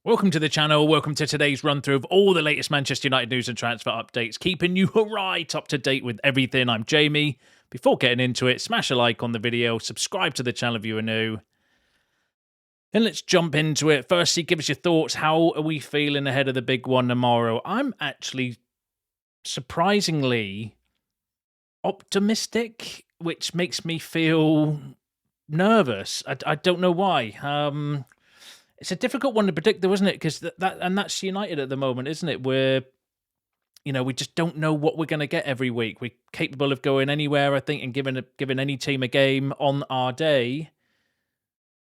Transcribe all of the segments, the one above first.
Welcome to the channel. Welcome to today's run through of all the latest Manchester United news and transfer updates, keeping you right up to date with everything. I'm Jamie. Before getting into it, smash a like on the video, subscribe to the channel if you are new. And let's jump into it. Firstly, give us your thoughts. How are we feeling ahead of the big one tomorrow? I'm actually surprisingly optimistic, which makes me feel nervous. I don't know why. It's a difficult one to predict, though, isn't it? Because that's United at the moment, isn't it? We just don't know what we're going to get every week. We're capable of going anywhere, I think, and giving any team a game on our day.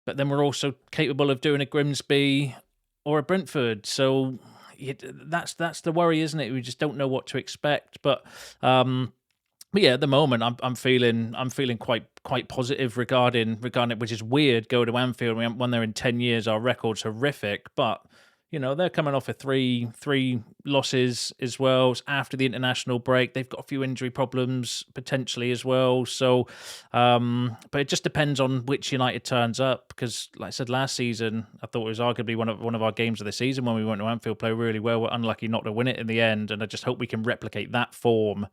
But then we're also capable of doing a Grimsby or a Brentford. So that's the worry, isn't it? We just don't know what to expect. But yeah, at the moment, I'm feeling quite positive regarding it, which is weird. Go to Anfield, we haven't won there in 10 years. Our record's horrific, but they're coming off of three losses as well after the international break. They've got a few injury problems potentially as well. So, but it just depends on which United turns up. Because, like I said last season, I thought it was arguably one of our games of the season when we went to Anfield, play really well. We're unlucky not to win it in the end, and I just hope we can replicate that form.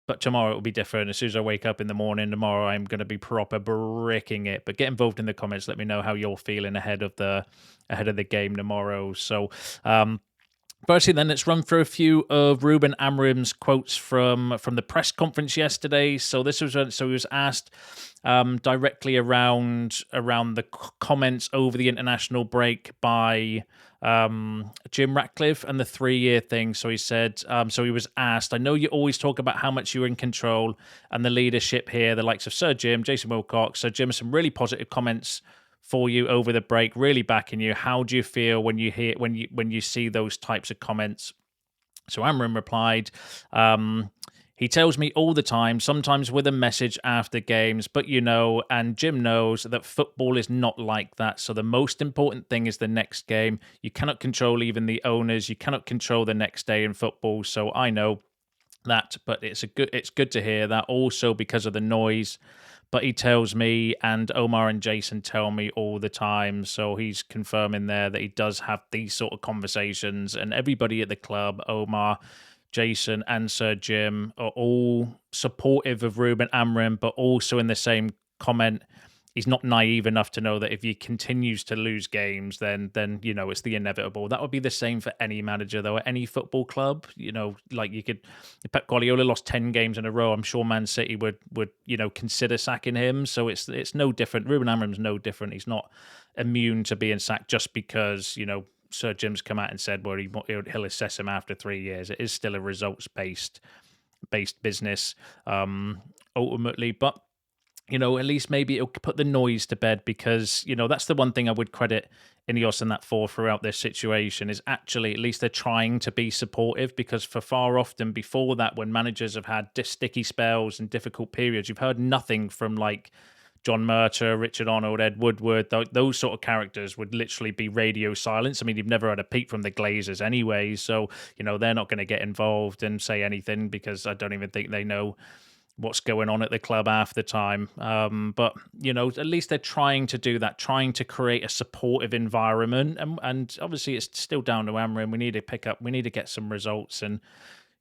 But tomorrow it will be different. As soon as I wake up in the morning tomorrow, I'm going to be proper bricking it. But get involved in the comments. Let me know how you're feeling ahead of the game tomorrow. So, firstly, then let's run through a few of Ruben Amorim's quotes from the press conference yesterday. So he was asked directly around the comments over the international break by Jim Ratcliffe and the 3-year thing. So he said, so he was asked, I know you always talk about how much you're in control and the leadership here, the likes of Sir Jim, Jason Wilcox. So Jim, some really positive comments for you over the break, really backing you. How do you feel when you see those types of comments? So Amorim replied, he tells me all the time, sometimes with a message after games, but and Jim knows that football is not like that. So the most important thing is the next game. You cannot control even the owners. You cannot control the next day in football. So I know that, but it's good to hear that also because of the noise. But he tells me, and Omar and Jason tell me all the time. So he's confirming there that he does have these sort of conversations, and everybody at the club, Omar, Jason and Sir Jim, are all supportive of Ruben Amorim, but also in the same comment, he's not naive enough to know that if he continues to lose games, then it's the inevitable. That would be the same for any manager, though, at any football club. Like if Pep Guardiola lost 10 games in a row, I'm sure Man City would consider sacking him. So it's no different. Ruben Amorim's no different. He's not immune to being sacked just because Sir Jim's come out and said, well, he'll assess him after 3 years. It is still a results-based business, ultimately. But, at least maybe it'll put the noise to bed because, that's the one thing I would credit Ineos and that for throughout this situation is actually at least they're trying to be supportive, because for far often before that, when managers have had sticky spells and difficult periods, you've heard nothing from John Murter, Richard Arnold, Ed Woodward, those sort of characters would literally be radio silence. I mean, you've never had a peep from the Glazers anyway, so, they're not going to get involved and say anything because I don't even think they know what's going on at the club half the time. But, at least they're trying to do that, trying to create a supportive environment. And obviously it's still down to Amorim. We need to get some results, and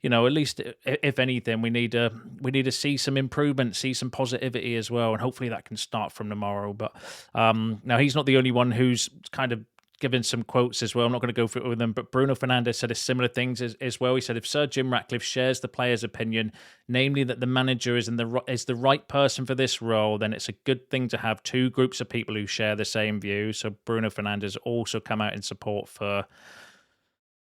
at least if anything, we need to see some improvement, see some positivity as well, and hopefully that can start from tomorrow. But now he's not the only one who's kind of given some quotes as well. I'm not going to go through it with them, but Bruno Fernandes said similar things as well. He said if Sir Jim Ratcliffe shares the players' opinion, namely that the manager is the right person for this role, then it's a good thing to have two groups of people who share the same view. So Bruno Fernandes also come out in support for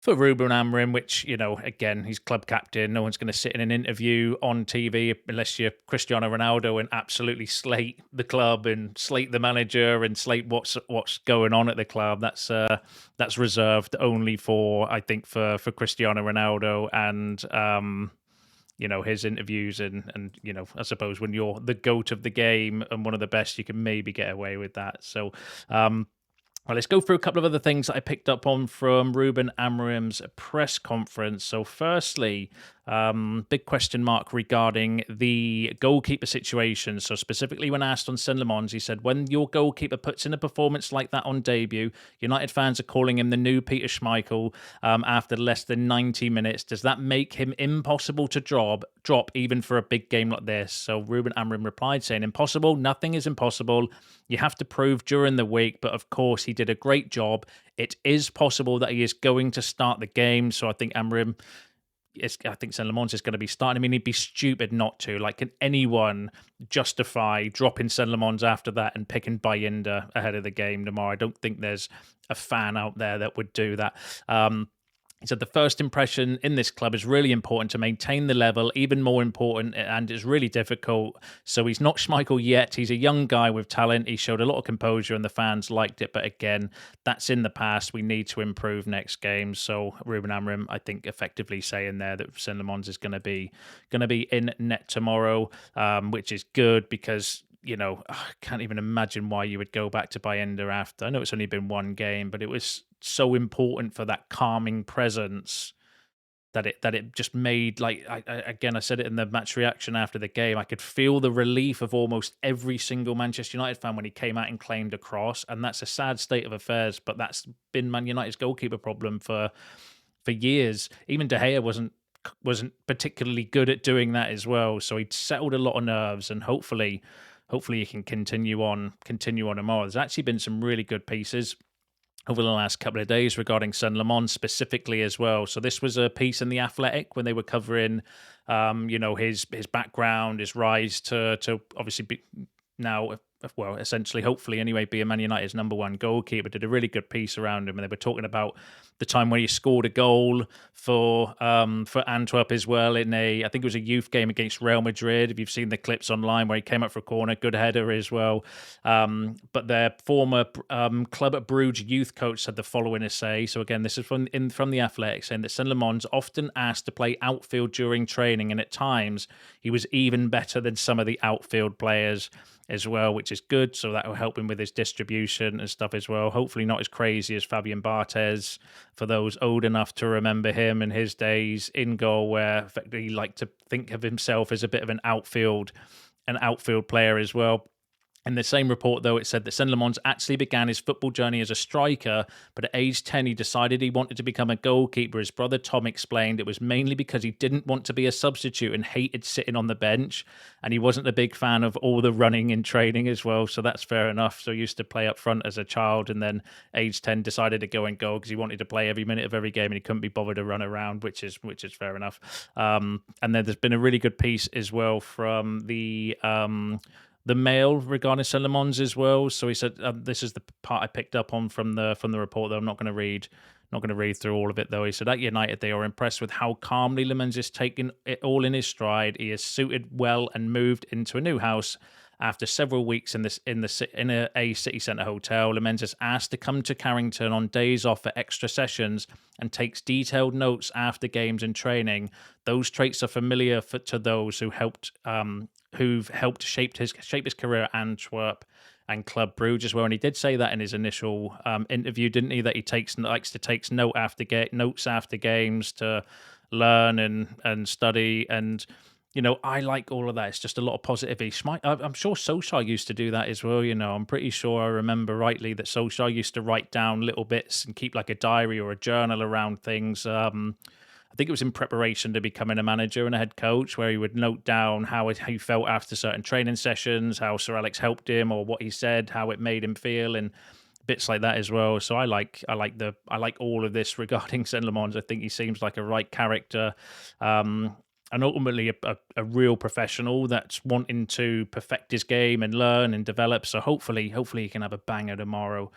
Ruben Amorim, which, again, he's club captain. No one's going to sit in an interview on TV unless you're Cristiano Ronaldo and absolutely slate the club and slate the manager and slate what's going on at the club. That's reserved only for, I think, for Cristiano Ronaldo and his interviews and I suppose when you're the GOAT of the game and one of the best, you can maybe get away with that. So well, let's go through a couple of other things that I picked up on from Ruben Amorim's press conference. So firstly, Big question mark regarding the goalkeeper situation. So specifically when asked on Senne Lammens, he said, when your goalkeeper puts in a performance like that on debut, United fans are calling him the new Peter Schmeichel after less than 90 minutes. Does that make him impossible to drop even for a big game like this? So Ruben Amorim replied saying, impossible, nothing is impossible. You have to prove during the week, but of course he did a great job. It is possible that he is going to start the game. So I think Amorim, I think Senne Lammens is going to be starting. I mean, he'd be stupid not to. Like, can anyone justify dropping Senne Lammens after that and picking Bayinda ahead of the game tomorrow? I don't think there's a fan out there that would do that. He said the first impression in this club is really important to maintain the level, even more important, and it's really difficult. So he's not Schmeichel yet. He's a young guy with talent. He showed a lot of composure and the fans liked it. But again, that's in the past. We need to improve next game. So Ruben Amorim, I think, effectively saying there that Senne Lammens is going to be in net tomorrow, which is good because, you know, I can't even imagine why you would go back to Bayinda after. I know it's only been one game, but it was so important for that calming presence that it just made, like, I said it in the match reaction after the game, I could feel the relief of almost every single Manchester United fan when he came out and claimed a cross, and that's a sad state of affairs, but that's been Man United's goalkeeper problem for years. Even De Gea wasn't particularly good at doing that as well, so he'd settled a lot of nerves, and hopefully he can continue on tomorrow. There's actually been some really good pieces over the last couple of days regarding Senne Lammens specifically as well. So this was a piece in The Athletic when they were covering, his background, his rise to obviously be now, well, essentially, hopefully anyway, be a Man United's number one goalkeeper. Did a really good piece around him, and they were talking about the time when he scored a goal for Antwerp as well in I think it was a youth game against Real Madrid. If you've seen the clips online where he came up for a corner, good header as well. But their former club at Bruges youth coach said the following to say. So again, this is from The Athletic, saying that Senne Lammens often asked to play outfield during training, and at times he was even better than some of the outfield players as well, which is good. So that will help him with his distribution and stuff as well. Hopefully not as crazy as Fabian Barthez, for those old enough to remember him in his days in goal, where he liked to think of himself as a bit of an outfield player as well. In the same report, though, it said that Senne Lammens actually began his football journey as a striker, but at age 10, he decided he wanted to become a goalkeeper. His brother Tom explained it was mainly because he didn't want to be a substitute and hated sitting on the bench, and he wasn't a big fan of all the running in training as well, so that's fair enough. So he used to play up front as a child, and then age 10 decided to go and goal because he wanted to play every minute of every game and he couldn't be bothered to run around, which is fair enough. And then there's been a really good piece as well from the Mail regarding Senne Lammens as well. So he said, this is the part I picked up on from the report, though I'm not going to read through all of it, though. He said, at United, they are impressed with how calmly Lammens is taking it all in his stride. He is suited well and moved into a new house after several weeks in a city centre hotel. Lammens is asked to come to Carrington on days off for extra sessions and takes detailed notes after games and training. Those traits are familiar to those who've helped shape his career at Antwerp and Club Brugge as well. And he did say that in his initial interview, didn't he? That he likes to take notes after games to learn and study. And you know, I like all of that. It's just a lot of positivity. I'm sure Solskjaer used to do that as well. You know, I'm pretty sure I remember rightly that Solskjaer used to write down little bits and keep like a diary or a journal around things. I think it was in preparation to becoming a manager and a head coach, where he would note down how he felt after certain training sessions, how Sir Alex helped him, or what he said, how it made him feel, and bits like that as well. So I like all of this regarding Senne Lammens. I think he seems like a right character. And ultimately a real professional that's wanting to perfect his game and learn and develop. So hopefully he can have a banger tomorrow.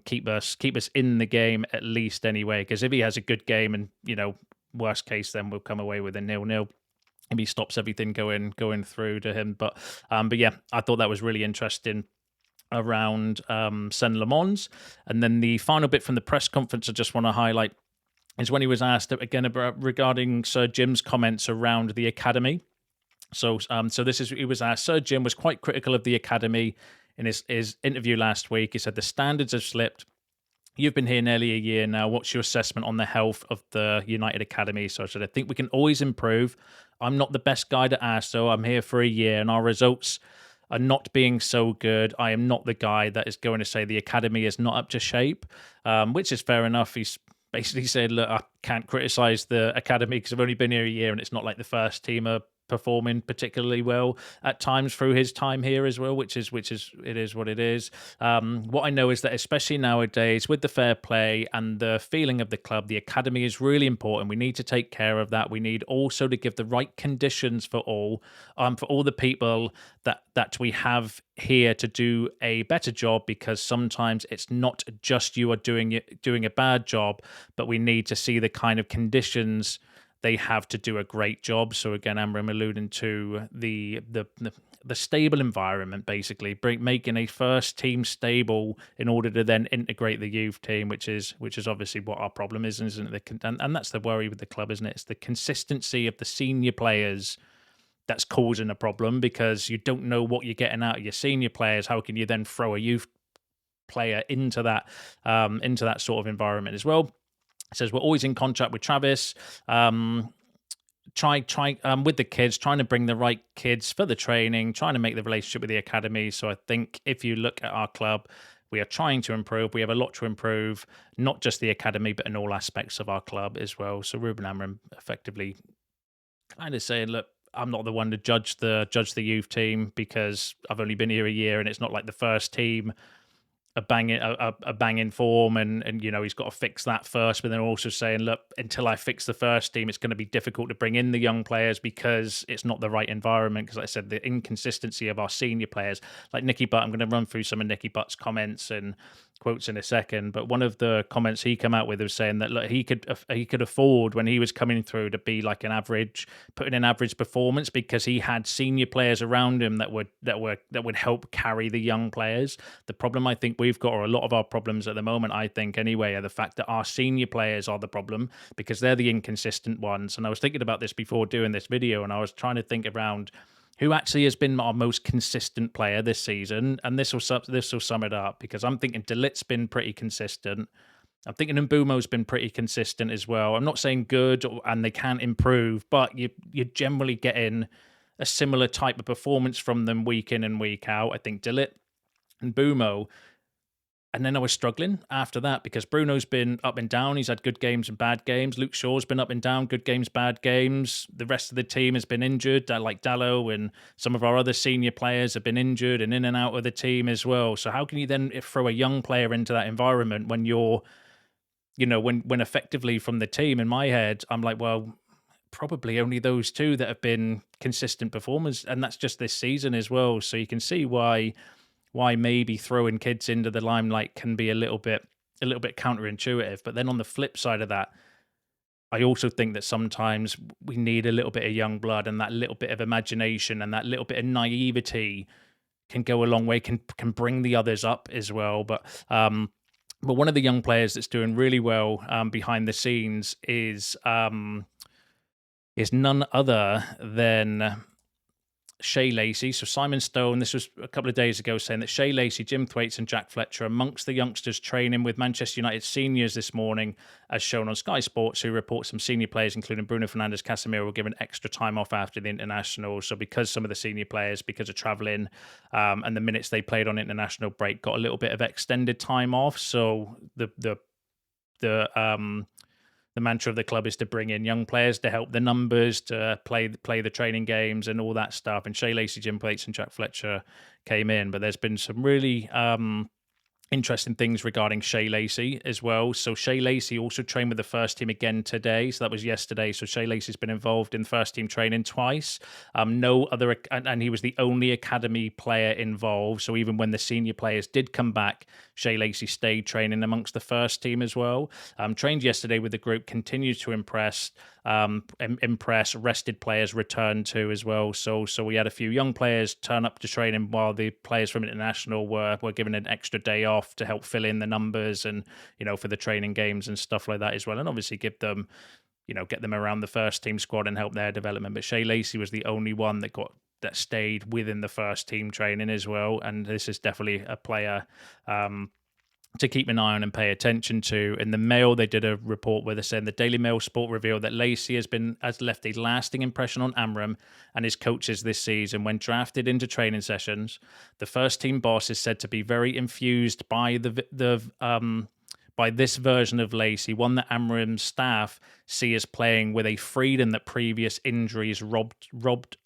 Keep us in the game at least anyway. Because if he has a good game and, you know, worst case, then we'll come away with a 0-0. If he stops everything going through to him. But yeah, I thought that was really interesting around Senne Lammens. And then the final bit from the press conference I just want to highlight is when he was asked again regarding Sir Jim's comments around the academy. So he was asked. Sir Jim was quite critical of the academy in his interview last week. He said the standards have slipped. You've been here nearly a year now. What's your assessment on the health of the United Academy? So I said, I think we can always improve. I'm not the best guy to ask, so I'm here for a year, and our results are not being so good. I am not the guy that is going to say the academy is not up to shape, which is fair enough. He's basically said, look, I can't criticise the academy because I've only been here a year, and it's not like the first team are performing particularly well at times through his time here as well, which is it is what it is. What I know is that especially nowadays with the fair play and the feeling of the club, the academy is really important. We need to take care of that. We need also to give the right conditions for all the people that we have here to do a better job, because sometimes it's not just you are doing a bad job, but we need to see the kind of conditions they have to do a great job. So again, Amorim alluding to the stable environment, basically making a first team stable in order to then integrate the youth team, which is obviously what our problem is, isn't it? And that's the worry with the club, isn't it? It's the consistency of the senior players that's causing a problem, because you don't know what you're getting out of your senior players. How can you then throw a youth player into that sort of environment as well? It says we're always in contact with Travis. Try with the kids, trying to bring the right kids for the training, trying to make the relationship with the academy. So I think if you look at our club, we are trying to improve. We have a lot to improve, not just the academy, but in all aspects of our club as well. So Ruben Amorim effectively kind of saying, look, I'm not the one to judge the youth team because I've only been here a year, and it's not like the first team a banging form, and he's got to fix that first. But then also saying, look, until I fix the first team, it's going to be difficult to bring in the young players because it's not the right environment. Because like I said, the inconsistency of our senior players, like Nicky Butt, I'm going to run through some of Nicky Butt's comments and quotes in a second, but one of the comments he came out with was saying that, look, he could afford, when he was coming through, to be like putting an average performance, because he had senior players around him that would help carry the young players. The problem I think we've got, or a lot of our problems at the moment, I think anyway, are the fact that our senior players are the problem, because they're the inconsistent ones. And I was thinking about this before doing this video, and I was trying to think around who actually has been our most consistent player this season, and this will sum it up, because I'm thinking De Ligt's been pretty consistent. I'm thinking Mbumo's been pretty consistent as well. I'm not saying good and they can't improve, but you're generally getting a similar type of performance from them week in and week out. I think De Ligt and Mbumo. And then I was struggling after that, because Bruno's been up and down. He's had good games and bad games. Luke Shaw's been up and down, good games, bad games. The rest of the team has been injured, like Dallo, and some of our other senior players have been injured and in and out of the team as well. So how can you then throw a young player into that environment when you're, when effectively from the team, in my head, I'm like, well, probably only those two that have been consistent performers, and that's just this season as well. So you can see why maybe throwing kids into the limelight can be a little bit counterintuitive. But then on the flip side of that, I also think that sometimes we need a little bit of young blood, and that little bit of imagination and that little bit of naivety can go a long way, can bring the others up as well. But one of the young players that's doing really well behind the scenes is none other than Shea Lacey. So Simon Stone, this was a couple of days ago, saying that Shea Lacey, Jim Thwaites and Jack Fletcher amongst the youngsters training with Manchester United seniors this morning, as shown on Sky Sports, who reports some senior players, including Bruno Fernandes, Casemiro, were given extra time off after the international. So because some of the senior players, because of travelling and the minutes they played on international break, got a little bit of extended time off. So the mantra of the club is to bring in young players to help the numbers, to play the training games and all that stuff. And Shea Lacey, Jim Thwaites and Jack Fletcher came in. But there's been some really interesting things regarding Shea Lacey as well. So Shea Lacey also trained with the first team again today. So that was yesterday. So Shea Lacey's been involved in first team training twice. No other, and he was the only academy player involved. So even when the senior players did come back, Shea Lacey stayed training amongst the first team as well. Trained yesterday with the group, continues to impress. Rested players returned to as well. So we had a few young players turn up to training while the players from international were given an extra day off to help fill in the numbers and, for the training games and stuff like that as well. And obviously give them, get them around the first team squad and help their development. But Shea Lacey was the only one that stayed within the first team training as well. And this is definitely a player to keep an eye on and pay attention to. In the Mail, they did a report where they're saying the Daily Mail Sport revealed that Lacey has left a lasting impression on Amorim and his coaches this season. When drafted into training sessions, the first team boss is said to be very infused by by this version of Lacey, one that Amorim's staff see as playing with a freedom that previous injuries robbed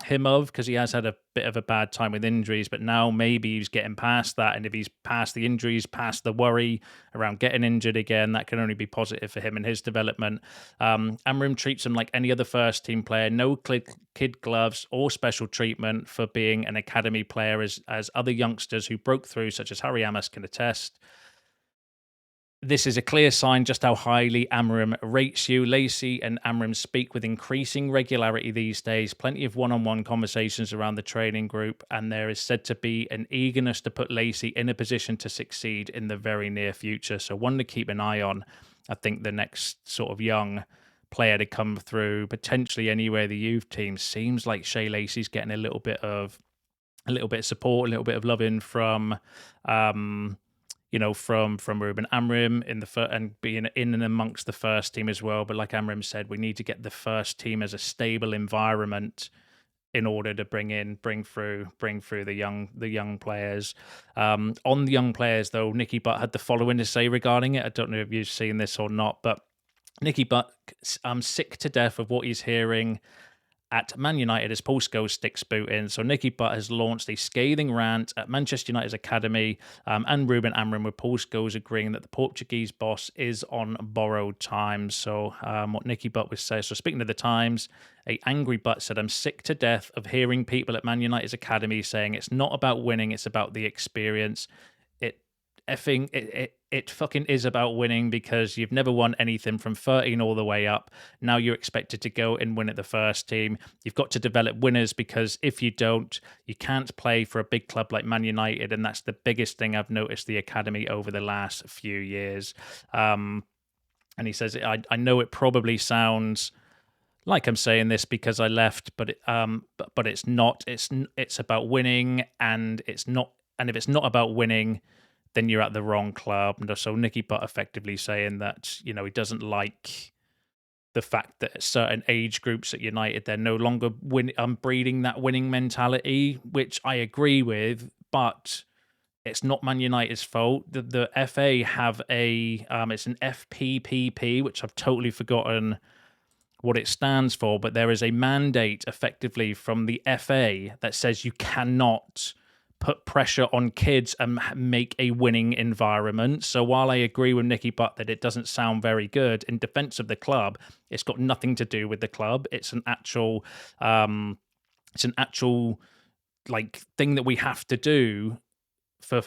him of, because he has had a bit of a bad time with injuries, but now maybe he's getting past that, and if he's past the injuries, past the worry around getting injured again, that can only be positive for him and his development. Amorim treats him like any other first team player, no kid gloves or special treatment for being an academy player, as other youngsters who broke through, such as Harry Amos, can attest. This is a clear sign just how highly Amorim rates you. Lacey and Amorim speak with increasing regularity these days, plenty of one-on-one conversations around the training group, and there is said to be an eagerness to put Lacey in a position to succeed in the very near future. So one to keep an eye on. I think the next sort of young player to come through, potentially anywhere the youth team, seems like Shea Lacey's getting a little bit of support, a little bit of loving from from Ruben Amorim and being in and amongst the first team as well. But like Amorim said, we need to get the first team as a stable environment in order to bring through the young players. On the young players, though, Nicky Butt had the following to say regarding it. I don't know if you've seen this or not, but Nicky Butt, I'm sick to death of what he's hearing at Man United as Paul Scholes sticks boot in. So Nicky Butt has launched a scathing rant at Manchester United's academy and Ruben Amorim, with Paul Scholes agreeing that the Portuguese boss is on borrowed time. So what Nicky Butt was saying, so speaking to the Times, a angry Butt said, "I'm sick to death of hearing people at Man United's academy saying it's not about winning, it's about the experience. It fucking is about winning, because you've never won anything from 13 all the way up. Now you're expected to go and win at the first team. You've got to develop winners, because if you don't, you can't play for a big club like Man United, and that's the biggest thing I've noticed the academy over the last few years." And he says, I know it probably sounds like I'm saying this because I left, but it's not. It's about winning, and it's not. And if it's not about winning, then you're at the wrong club. And so Nicky Butt effectively saying that, he doesn't like the fact that at certain age groups at United, they're no longer breeding that winning mentality, which I agree with, but it's not Man United's fault. The FA have it's an FPPP, which I've totally forgotten what it stands for, but there is a mandate effectively from the FA that says you cannot put pressure on kids and make a winning environment. So while I agree with Nicky Butt that it doesn't sound very good, in defense of the club, it's got nothing to do with the club. It's an actual like thing that we have to do for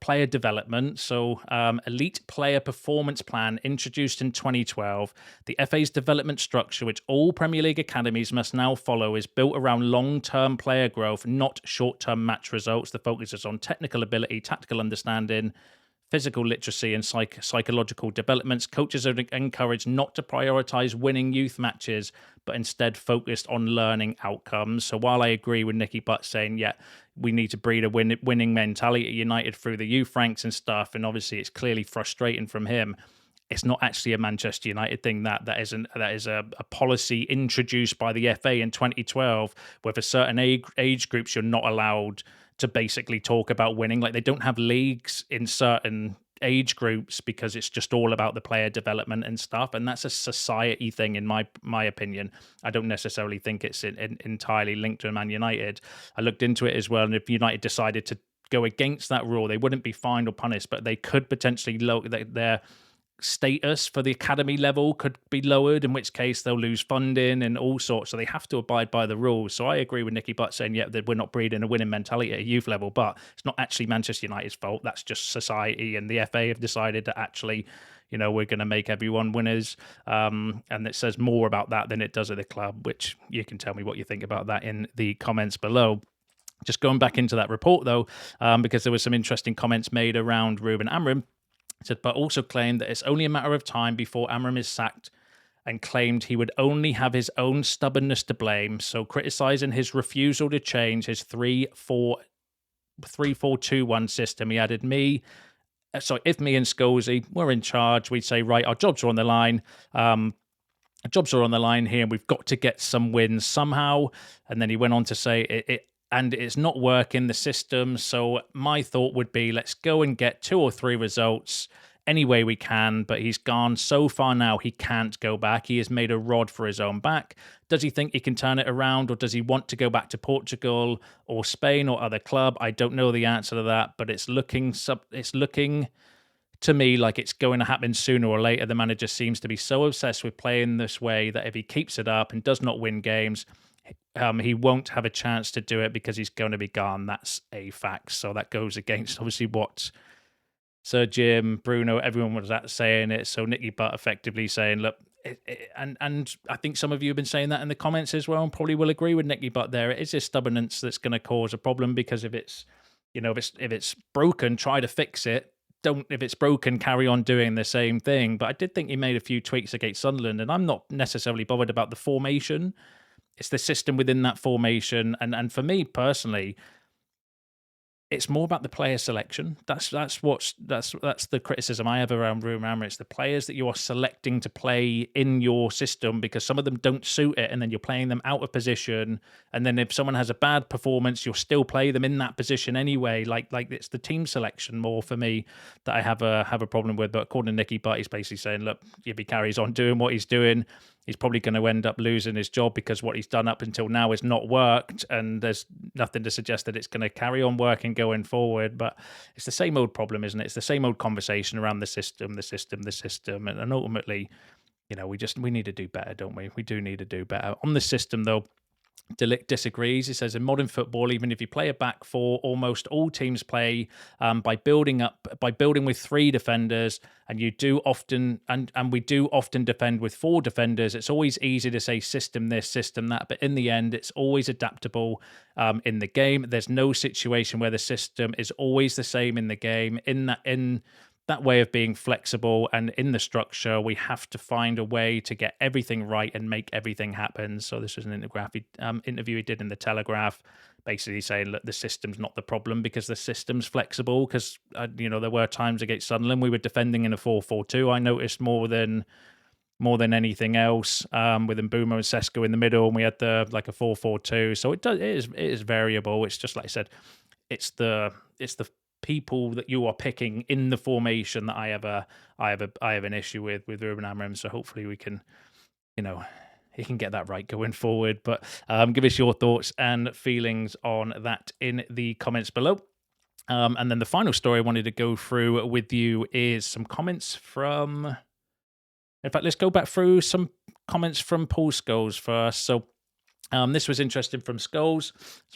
player development. So elite player performance plan introduced in 2012. The FA's development structure, which all Premier League academies must now follow, is built around long-term player growth, not short-term match results. The focus is on technical ability, tactical understanding, physical literacy, and psychological developments. Coaches are encouraged not to prioritize winning youth matches, but instead focused on learning outcomes. So while I agree with Nicky Butt saying, yeah, we need to breed a winning mentality at United through the youth ranks and stuff, and obviously it's clearly frustrating from him, it's not actually a Manchester United thing. That is a policy introduced by the FA in 2012, where for certain age groups you're not allowed to basically talk about winning. Like, they don't have leagues in certain age groups because it's just all about the player development and stuff, and that's a society thing in my opinion. I don't necessarily think it's entirely linked to Man United. I looked into it as well, and if United decided to go against that rule, they wouldn't be fined or punished, but they could potentially lower their status for the academy level could be lowered, in which case they'll lose funding and all sorts. So they have to abide by the rules. So I agree with Nicky Butt saying, yeah, that we're not breeding a winning mentality at a youth level, but it's not actually Manchester United's fault. That's just society, and the FA have decided that actually, we're going to make everyone winners. And it says more about that than it does at the club, which you can tell me what you think about that in the comments below. Just going back into that report though, because there were some interesting comments made around Ruben Amorim. Said, but also claimed that it's only a matter of time before Amorim is sacked, and claimed he would only have his own stubbornness to blame. So criticising his refusal to change his 3-4-2-1 system, he added, me if me and Scholesy were in charge, we'd say, right, our jobs are on the line. Jobs are on the line here, and we've got to get some wins somehow. And then he went on to say and it's not working, the system. So my thought would be, let's go and get 2 or 3 results any way we can. But he's gone so far now, he can't go back. He has made a rod for his own back. Does he think he can turn it around, or does he want to go back to Portugal or Spain or other club? I don't know the answer to that, but it's looking to me like it's going to happen sooner or later. The manager seems to be so obsessed with playing this way that if he keeps it up and does not win games, he won't have a chance to do it because he's going to be gone. That's a fact. So that goes against obviously what Sir Jim, Bruno, everyone was saying it. So Nicky Butt effectively saying, look, and I think some of you have been saying that in the comments as well, and probably will agree with Nicky Butt there. It is this stubbornness that's going to cause a problem, because if it's broken, try to fix it. If it's broken, carry on doing the same thing. But I did think he made a few tweaks against Sunderland, and I'm not necessarily bothered about the formation. It's the system within that formation. And for me personally, it's more about the player selection. That's the criticism I have around Ruben Amorim. It's the players that you are selecting to play in your system, because some of them don't suit it, and then you're playing them out of position. And then if someone has a bad performance, you'll still play them in that position anyway. Like it's the team selection more for me that I have a problem with. But according to Nicky Butt, he's basically saying, look, if he carries on doing what he's doing, he's probably going to end up losing his job, because what he's done up until now has not worked, and there's nothing to suggest that it's going to carry on working going forward. But it's the same old problem, isn't it? It's the same old conversation around the system, and ultimately, we need to do better, don't we? We do need to do better on the system, though. Delict disagrees. He says in modern football, even if you play a back four, almost all teams play by building with 3 defenders, and you do often and we do often defend with 4 defenders. It's always easy to say system this, system that, but in the end, it's always adaptable in the game. There's no situation where the system is always the same in the game. In that way of being flexible and in the structure, we have to find a way to get everything right and make everything happen. So this was an interview he did in the Telegraph, basically saying, look, the system's not the problem because the system's flexible. Because there were times against Sunderland we were defending in a 4-4-2. I noticed more than anything else, with Mbeumo and Sesko in the middle, and we had a 4-4-2. So it is variable. It's just like I said, it's the people that you are picking in the formation that I have an issue with Ruben Amorim. So hopefully we can, he can get that right going forward. But give us your thoughts and feelings on that in the comments below. And then the final story I wanted to go through with you is some comments from. In fact, let's go back through some comments from Paul Scholes first. So. This was interesting from Scholes.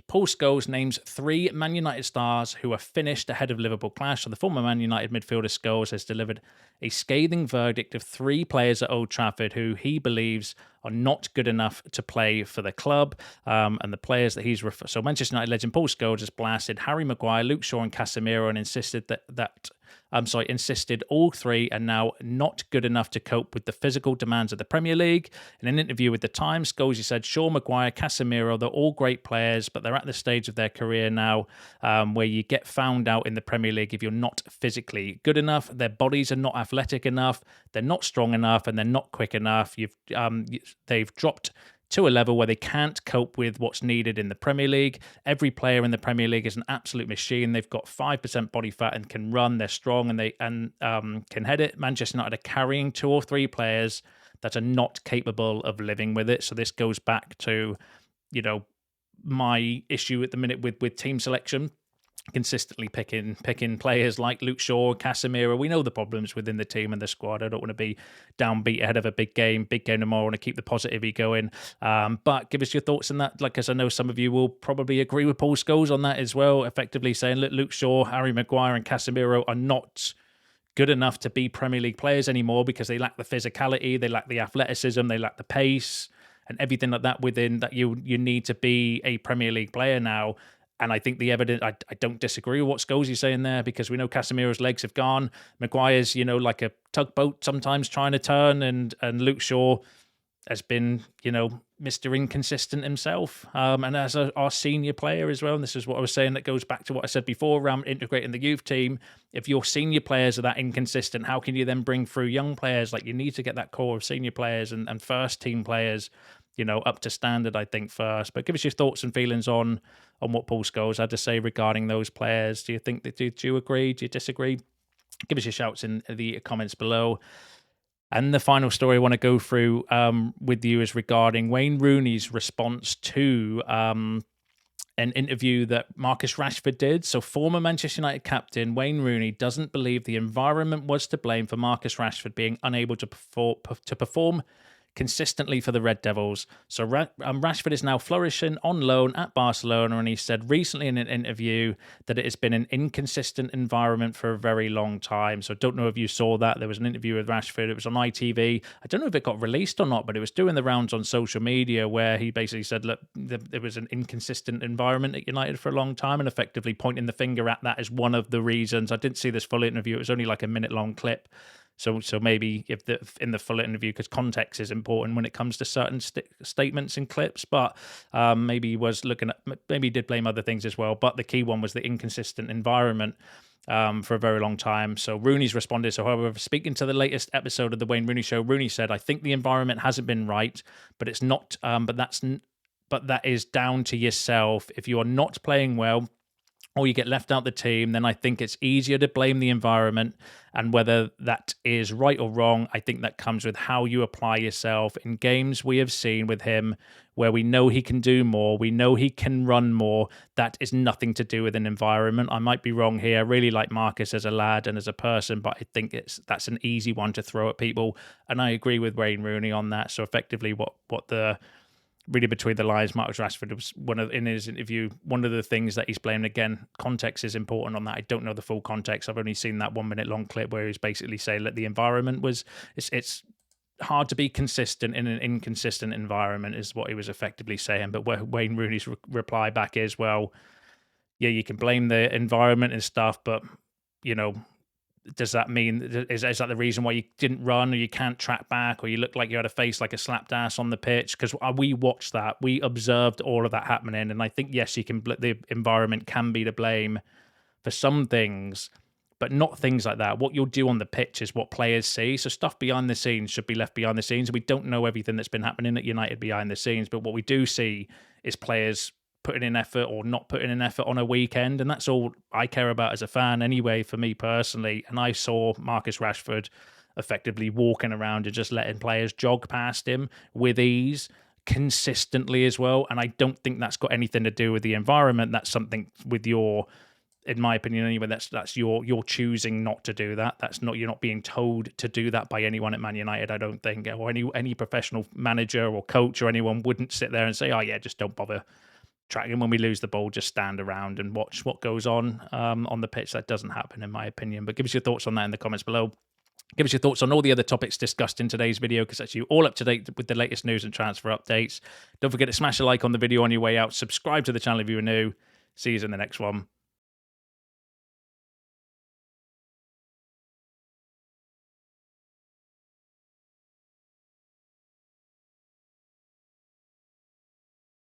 Paul Scholes names 3 Man United stars who are finished ahead of Liverpool clash. So the former Man United midfielder Scholes has delivered a scathing verdict of 3 players at Old Trafford who he believes are not good enough to play for the club. And the players that he's so Manchester United legend Paul Scholes has blasted Harry Maguire, Luke Shaw, and Casemiro, and insisted all 3 are now not good enough to cope with the physical demands of the Premier League. In an interview with The Times, Scholes said Shaw, Maguire, Casemiro, they're all great players, but they're at the stage of their career now where you get found out in the Premier League if you're not physically good enough. Their bodies are not athletic enough, they're not strong enough, and they're not quick enough. They've dropped to a level where they can't cope with what's needed in the Premier League. Every player in the Premier League is an absolute machine. They've got 5% body fat and can run. They're strong and they can head it. Manchester United are carrying 2 or 3 players that are not capable of living with it. So this goes back to, my issue at the minute with team selection. Consistently picking players like Luke Shaw, Casemiro. We know the problems within the team and the squad. I don't want to be downbeat ahead of a big game tomorrow. I want to keep the positivity going. But give us your thoughts on that, because I know some of you will probably agree with Paul Scholes on that as well, effectively saying, look, Luke Shaw, Harry Maguire and Casemiro are not good enough to be Premier League players anymore because they lack the physicality, they lack the athleticism, they lack the pace and everything like that within that you need to be a Premier League player now. And I think the evidence, I don't disagree with what Scholes is saying there, because we know Casemiro's legs have gone. Maguire's, like a tugboat sometimes trying to turn, and Luke Shaw, has been, Mr. Inconsistent himself. And as our senior player as well, and this is what I was saying, that goes back to what I said before around integrating the youth team. If your senior players are that inconsistent, how can you then bring through young players? Like, you need to get that core of senior players and first team players, up to standard, I think, first. But give us your thoughts and feelings on what Paul Scholes had to say regarding those players. Do you think that, do you agree? Do you disagree? Give us your shouts in the comments below. And the final story I want to go through with you is regarding Wayne Rooney's response to an interview that Marcus Rashford did. So former Manchester United captain Wayne Rooney doesn't believe the environment was to blame for Marcus Rashford being unable to perform consistently for the Red Devils. So Rashford is now flourishing on loan at Barcelona, and he said recently in an interview that it has been an inconsistent environment for a very long time. So I don't know if you saw that. There was an interview with Rashford. It was on ITV. I don't know if it got released or not, but it was doing the rounds on social media where he basically said, look, there was an inconsistent environment at United for a long time, and effectively pointing the finger at that as one of the reasons. I didn't see this full interview. It was only like a minute-long clip. So maybe if in the full interview, because context is important when it comes to certain statements and clips, but maybe he was looking at, maybe he did blame other things as well. But the key one was the inconsistent environment for a very long time. So Rooney's responded. So, however, speaking to the latest episode of the Wayne Rooney Show, Rooney said, "I think the environment hasn't been right, but it's not. But that is down to yourself. If you are not playing well, or you get left out the team, then I think it's easier to blame the environment. And whether that is right or wrong, I think that comes with how you apply yourself. In games we have seen with him where we know he can do more, we know he can run more, that is nothing to do with an environment. I might be wrong here. I really like Marcus as a lad and as a person, but I think that's an easy one to throw at people. And I agree with Wayne Rooney on that. So effectively what the... Really, between the lines, Marcus Rashford was in his interview, one of the things that he's blamed. Again, context is important on that. I don't know the full context. I've only seen that 1 minute long clip where he's basically saying that the environment was, it's hard to be consistent in an inconsistent environment, is what he was effectively saying. But Wayne Rooney's reply back is, well, yeah, you can blame the environment and stuff, but, does that mean, is that the reason why you didn't run, or you can't track back, or you look like you had a face like a slapped ass on the pitch? Because we watched that, we observed all of that happening, and I think, yes, the environment can be to blame for some things, but not things like that. What you'll do on the pitch is what players see. So stuff behind the scenes should be left behind the scenes. We don't know everything that's been happening at United behind the scenes, but what we do see is players putting in effort or not putting in effort on a weekend, and that's all I care about as a fan anyway, for me personally. And I saw Marcus Rashford effectively walking around and just letting players jog past him with ease consistently as well, and I don't think that's got anything to do with the environment. That's something with your, in my opinion anyway, that's your choosing not to do that. That's not, you're not being told to do that by anyone at Man United, I don't think, or any professional manager or coach or anyone wouldn't sit there and say, oh yeah, just don't bother tracking when we lose the ball, just stand around and watch what goes on the pitch. That doesn't happen, in my opinion. But give us your thoughts on that in the comments below. Give us your thoughts on all the other topics discussed in today's video, because that's you all up to date with the latest news and transfer updates. Don't forget to smash a like on the video on your way out. Subscribe to the channel if you are new. See you in the next one.